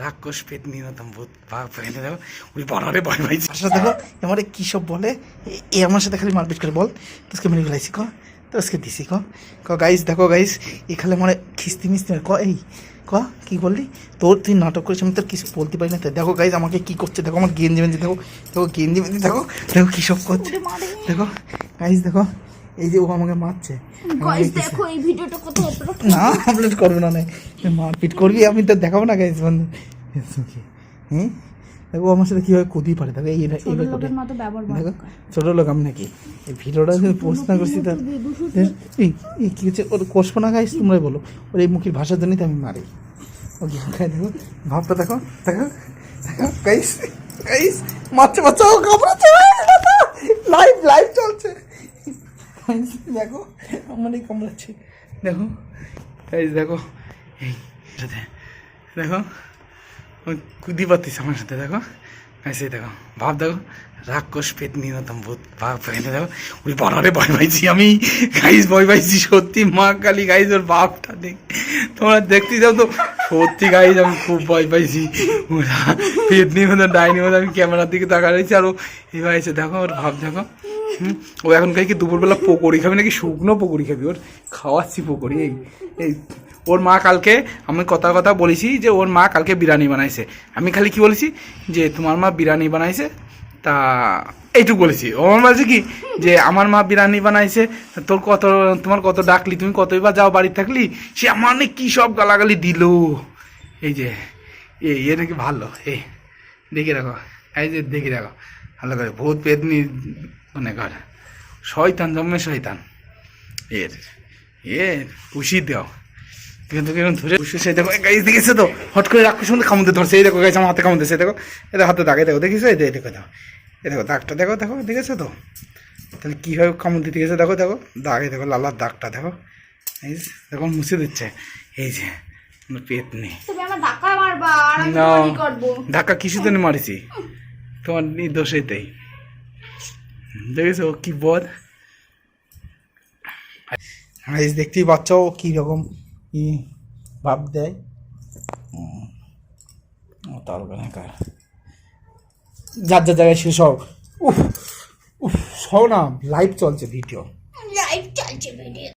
রাক্ষস পেতনি নতুন ভূত বাপ এনে দেখো ওই বড়রে ভয় পাইছি। আচ্ছা দেখো আমার কি সব বলে, এ আমার সাথে খালি মারপিট করে বল তোকে মেরে ফেলাইছি ক তোকে দিছি ক গাইস দেখো গাইস এখানে মানে খিস্তি মিস্তি ক এই ক কি বললি তোর তুই নাটক করেছিস আমি তোর কিছু বলতে পারি না। তো দেখো গাইস আমাকে কি করছে দেখো আমার গেঞ্জি মেঞ্জি দেখো দেখো গেঞ্জি মেঞ্জি দেখো দেখো কী সব করছে দেখো গাইস দেখো এই যে ও আমাকে মারছে। গাইস দেখো এই ভিডিওটা কত না আপলোড করবে না মারপিট করবি আমি তো দেখাবো না গাইস বন্ধু। হ্যাঁ দেখো আমার সাথে কীভাবে কুদি পারে দেখো এইভাবে দেখো ছোটো লোক আমি নাকি এই ভিডিওটা যদি পোস্ট না করছি তার এই কী হচ্ছে ওর কষবো না গাইস তোমরাই বলো ওর এই মুখের ভাষার জন্যই তো আমি মারি ওকে দেখো ভাবটা দেখো দেখো দেখো গাইস গাইস মারছে বাচ্চাও কামড়াচ্ছে লাইভ লাইভ চলছে দেখো আমার এই কামড়াচ্ছে দেখো গাইস দেখো এই সাথে দেখো ওই কুদি পাতিস আমার সাথে দেখো গাইছে দেখো ভাব দেখো রাক্ষস পেতনি নতুন ভূত বাপ এনে দেখো ওই বড়রে ভয় পাইছি আমি গাইস ভয় পাইছি সত্যি মা কালী গাইস ওর বাপটা দেখ তোমরা দেখতে যাও তো সত্যি গাইস আমি খুব ভয় পাইছি ওরা পেতনি মতো ডাইনি মতো আমি ক্যামেরার দিকে তাকা রয়েছি আর ও এবার এসে দেখো ওর ভাব দেখো ও এখন খাই কি দুপুরবেলা পকোড়ি খাবি নাকি শুকনো পকোড়ি খাবি ওর খাওয়াচ্ছি পকোড়ি এই এই ওর মা কালকে আমি কথা বলেছি যে ওর মা কালকে বিরিয়ানি বানাইছে আমি খালি কি বলেছি যে তোমার মা বিরিয়ানি বানাইছে তা এইটুকু বলেছি ও আমার বলছে কি যে আমার মা বিরিয়ানি বানাইছে তোর তোমার কত ডাকলি তুমি কতবার যাও বাড়িতে থাকলি সে আমার অনেক কী সব গালাগালি দিল এই যে এ নাকি ভালো এই দেখে রাখো এই যে দেখে রাখো ভালো করে ভূত পেতনি মনে কর শয়তান জন্মে শয়তান এর পুষি দাও কিন্তু কেমন ধরে পুষে দেখো গাইজ দেখেছে তো হট করে রাক্ষস মধ্যে কামড়ে ধরছে এই দেখো গাইছে আমার হাতে কামড়েছে দেখো এটা হাতে দাগে দেখো দেখিস এই দেখো দাও এই দেখো দাগটা দেখো দেখো দেখেছো তো তাহলে কীভাবে কামড় দিতে গেছে দেখো দেখো দাগে দেখো লালার দাগটা দেখো এই দেখো মুছে দিচ্ছে এই যে পেতনি না ধাক্কা কিছুতে মারিছি তোমার নির্দোষ এতেই দেখেছো কি বল দেখতেই বাচ্চাও কি রকম ভাব দেয় তার যার যার জায়গায় শেষ হোক উফ উফ সব না লাইভ চলছে ভিডিও